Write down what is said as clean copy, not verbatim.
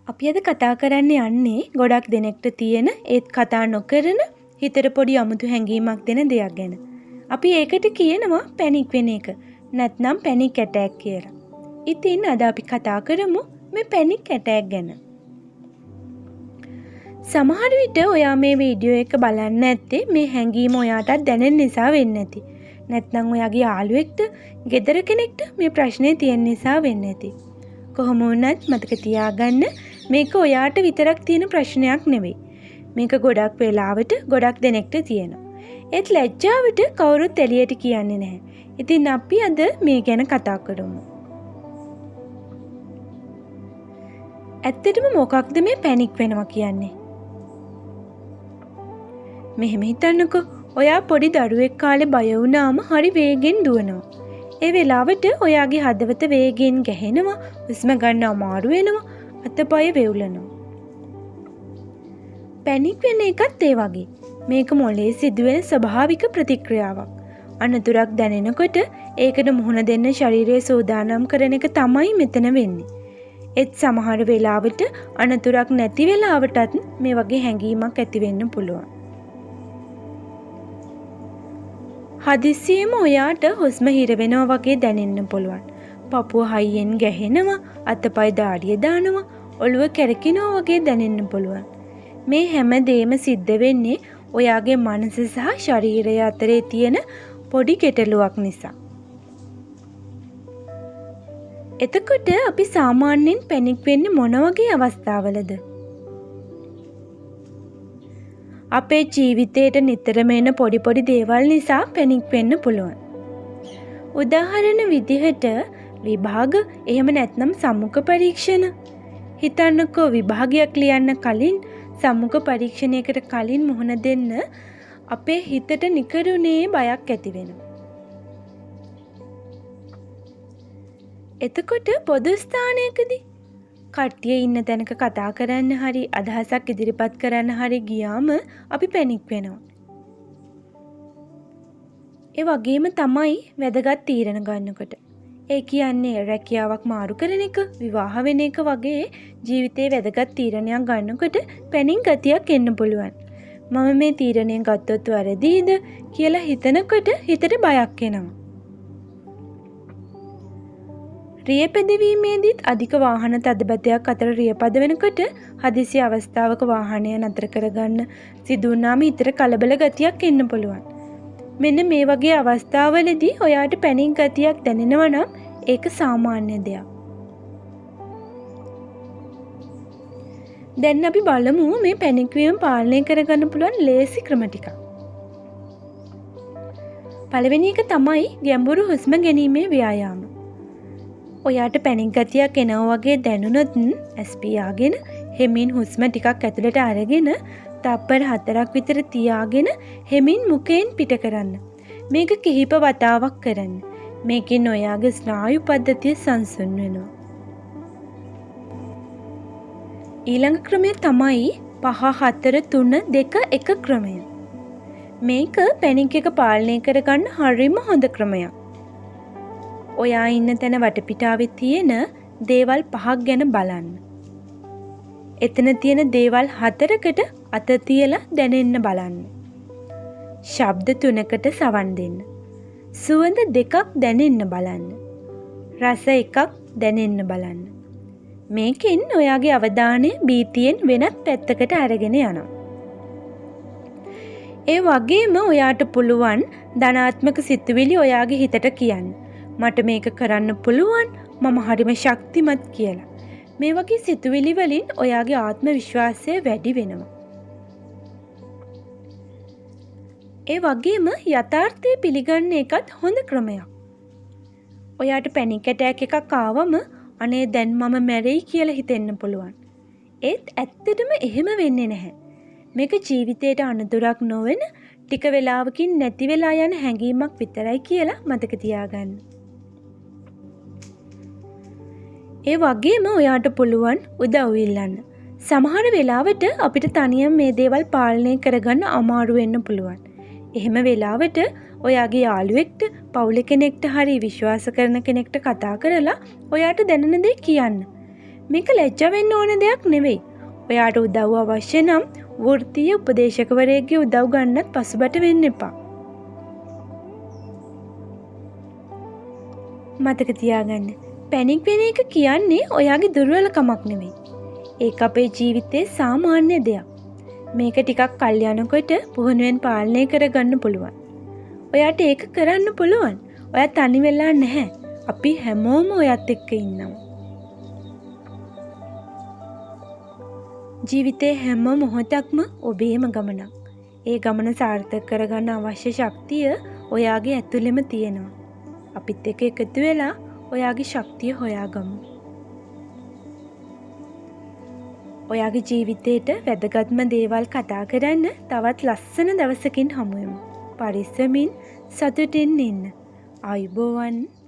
අපි අද කතා කරන්න යන්නේ ගොඩක් දෙනෙක්ට තියෙන ඒත් කතා නොකරන හිතට පොඩි අමුතු හැඟීමක් දෙන දෙයක් ගැන. අපි ඒකට කියනවා පැනික් වෙන එක. නැත්නම් පැනික් ඇටැක් කියලා. ඉතින් අද අපි කතා කරමු මේ පැනික් ඇටැක් ගැන. සමහර විට ඔයා මේ වීඩියෝ එක බලන්න ඇත්තේ මේ හැඟීම ඔයාටත් දැනෙන නිසා වෙන්න ඇති. නැත්නම් ඔයාගේ යාළුවෙක්ට, ගෙදර කෙනෙක්ට මේ ප්‍රශ්නේ තියෙන නිසා වෙන්න ඇති. කොහොම වුණත් මතක තියාගන්න මේක ඔයාට විතරක් තියෙන ප්‍රශ්නයක් නෙවෙයි. මේක ගොඩක් වෙලාවට ගොඩක් දෙනෙක්ට තියෙනවා. ඒත් ලැජ්ජාවට කවුරුත් එළියට කියන්නේ නැහැ. ඉතින් අපි අද මේ ගැන කතා කරමු. ඇත්තටම මොකක්ද මේ පැනික් වෙනවා කියන්නේ? මෙහෙම හිතන්නකෝ. ඔයා පොඩි දරුවෙක් කාලේ බය වුණාම හරි වේගෙන් දුවනවා. ඒ වෙලාවට ඔයාගේ හදවත වේගෙන් ගැහෙනවා, හුස්ම ගන්න අමාරු වෙනවා, අතපය වෙවුලනවා. පැනික් වෙන එකත් ඒ වගේ. මේක මොළයේ සිදුවෙන ස්වභාවික ප්‍රතික්‍රියාවක්. අනතුරක් දැනෙනකොට ඒකට මුහුණ දෙන්න ශරීරය සූදානම් කරන එක තමයි මෙතන වෙන්නේ. ඒත් සමහර වෙලාවට අනතුරක් නැති වෙලාවටත් මේ වගේ හැඟීමක් ඇති වෙන්න පුළුවන්. හදිස්සියෙම ඔයාට හුස්ම හිර වෙනවා වගේ දැනෙන්න පුළුවන්. පපුව හයියෙන් ගැහෙනවා, අතපය දාඩිය දානවා, ඔළුව කැරකෙනවා වගේ දැනෙන්න පුළුවන්. මේ හැම දෙයක්ම සිද්ධ වෙන්නේ ඔයාගේ මනස සහ ශරීරය අතරේ තියෙන පොඩි ගැටලුවක් නිසා. එතකොට අපි සාමාන්‍යයෙන් පැනික් වෙන්නේ මොන වගේ අවස්ථාවලද? අපේ ජීවිතේට නිතරම එන පොඩි පොඩි දේවල් නිසා පැනික් වෙන්න පුළුවන්. උදාහරණ විදිහට විභාග, එහෙම නැත්නම් සම්මුඛ පරීක්ෂණ. හිතන්නකෝ විභාගයක් ලියන්න කලින්, සම්මුඛ පරීක්ෂණයකට කලින් මුහුණ දෙන්න අපේ හිතට නිකරුණේ බයක් ඇති වෙනවා. එතකොට පොදු ස්ථානයකදී කට්ටිය ඉන්න තැනක කතා කරන්න හරි අදහසක් ඉදිරිපත් කරන්න හරි ගියාම අපි පැනික් වෙනවා. ඒ වගේම තමයි වැදගත් තීරණ ගන්නකොට. ඒ කියන්නේ රැකියාවක් මාරු කරන එක, විවාහ වෙන එක වගේ ජීවිතේ වැදගත් තීරණයක් ගන්නකොට පැනික් ගතියක් එන්න පුළුවන්. මම මේ තීරණය ගත්තොත් වැරදිද කියලා හිතනකොට හිතට බයක් එනවා. රියපැදවීමේදීත් අධික වාහන තදබැතයක් අතර රියපද වෙනකොට හදිසි අවස්ථාවක වාහනය නතර කරගන්න සිදු වුණාම හිතට කලබල ගතියක් එන්න පුළුවන්. මෙන්න මේ වගේ අවස්ථාවලදී ඔයාට පැනික් ගතියක් දැනෙනවා නම් ඒක සාමාන්‍ය දෙයක්. දැන් අපි බලමු මේ පැනික් වීම පාලනය කරගන්න පුළුවන් ලේසි ක්‍රම ටිකක්. පළවෙනි එක තමයි ගැඹුරු හුස්ම ගැනීමේ ව්‍යායාම. ඔයාට පැනික් ගතියක් එනවා වගේ දැනුණොත් ඇස් පියාගෙන හෙමින් හුස්ම ටිකක් ඇතුළට අරගෙන තප්පර 4ක් විතර තියාගෙන හෙමින් මුඛයෙන් පිට කරන්න. මේක කිහිප වතාවක් කරන්න. මේකෙන් ඔයාගේ ස්නායු පද්ධතිය සංසුන් වෙනවා. ඊළඟ ක්‍රමය තමයි 5 4 3 2 1 ක්‍රමය. මේක පැනික් එක පාලනය කරගන්න හරිම හොඳ ක්‍රමයක්. ඔයා ඉන්න තැන වටපිටාවේ තියෙන දේවල් 5ක් ගැන බලන්න. එතන තියෙන දේවල් 4කට අත තියලා දැනෙන්න බලන්න. ශබ්ද 3කට සවන් දෙන්න. සුවඳ 2ක් දැනෙන්න බලන්න. රස 1ක් දැනෙන්න බලන්න. මේකෙන් ඔයාගේ අවධානය බීතියෙන් වෙනත් පැත්තකට අරගෙන යනවා. ඒ වගේම ඔයාට පුළුවන් ධනාත්මක සිතුවිලි ඔයාගේ හිතට කියන්න. මට මේක කරන්න පුළුවන්, මම හරිම ශක්තිමත් කියලා. මේ වගේ සිතුවිලි වලින් ඔයාගේ ආත්ම විශ්වාසය වැඩි වෙනවා. ඒ වගේම යථාර්ථය පිළිගන්න එකත් හොඳ ක්‍රමයක්. ඔයාට පැනික් ඇටැක් එකක් ආවම අනේ දැන් මම මැරෙයි කියලා හිතෙන්න පුළුවන්. ඒත් ඇත්තටම එහෙම වෙන්නේ නැහැ. මේක ජීවිතේට අනතුරක් නොවන ටික වෙලාවකින් නැති වෙලා යන හැඟීමක් විතරයි කියලා මතක තියාගන්න. ඒ වගේම ඔයාට පුළුවන් උදව් ඉල්ලන්න. සමහර වෙලාවට අපිට තනියම මේ දේවල් පාලනය කරගන්න අමාරු වෙන්න පුළුවන්. එහෙම වෙලාවට ඔයාගේ යාළුවෙක්ට, පවුලේ කෙනෙක්ට හරි විශ්වාස කරන කෙනෙක්ට කතා කරලා ඔයාට දැනෙන දේ කියන්න. මේක ලැජ්ජා වෙන්න ඕන දෙයක් නෙවෙයි. ඔයාට උදව් අවශ්‍ය නම් වෘත්තීය උපදේශකවරයෙක්ගේ උදව් ගන්නත් පසුබට වෙන්න එපා. මතක තියාගන්න. පැනික් වෙන එක කියන්නේ ඔයාගේ දුර්වලකමක් නෙවෙයි. ඒක අපේ ජීවිතේ සාමාන්‍ය දෙයක්. මේක ටිකක් කල් යනකොට පුහුණුවෙන් පාලනය කරගන්න පුළුවන්. ඔයාට ඒක කරන්න පුළුවන්. ඔයා තනි වෙලා නැහැ. අපි හැමෝම ඔයත් එක්ක ඉන්නවා. ජීවිතේ හැම මොහොතක්ම ඔබේම ගමනක්. ඒ ගමන සාර්ථක කරගන්න අවශ්‍ය ශක්තිය ඔයාගේ ඇතුළෙම තියෙනවා. අපිත් එක්ක එකතු වෙලා ඔයාගේ ශක්තිය හොයාගමු. ඔයාගේ ජීවිතේට වැදගත්ම දේවල් කතා කරන්න තවත් ලස්සන දවසකින් හමු වෙමු. පරිස්සමින් සතුටින් ඉන්න. ආයුබෝවන්.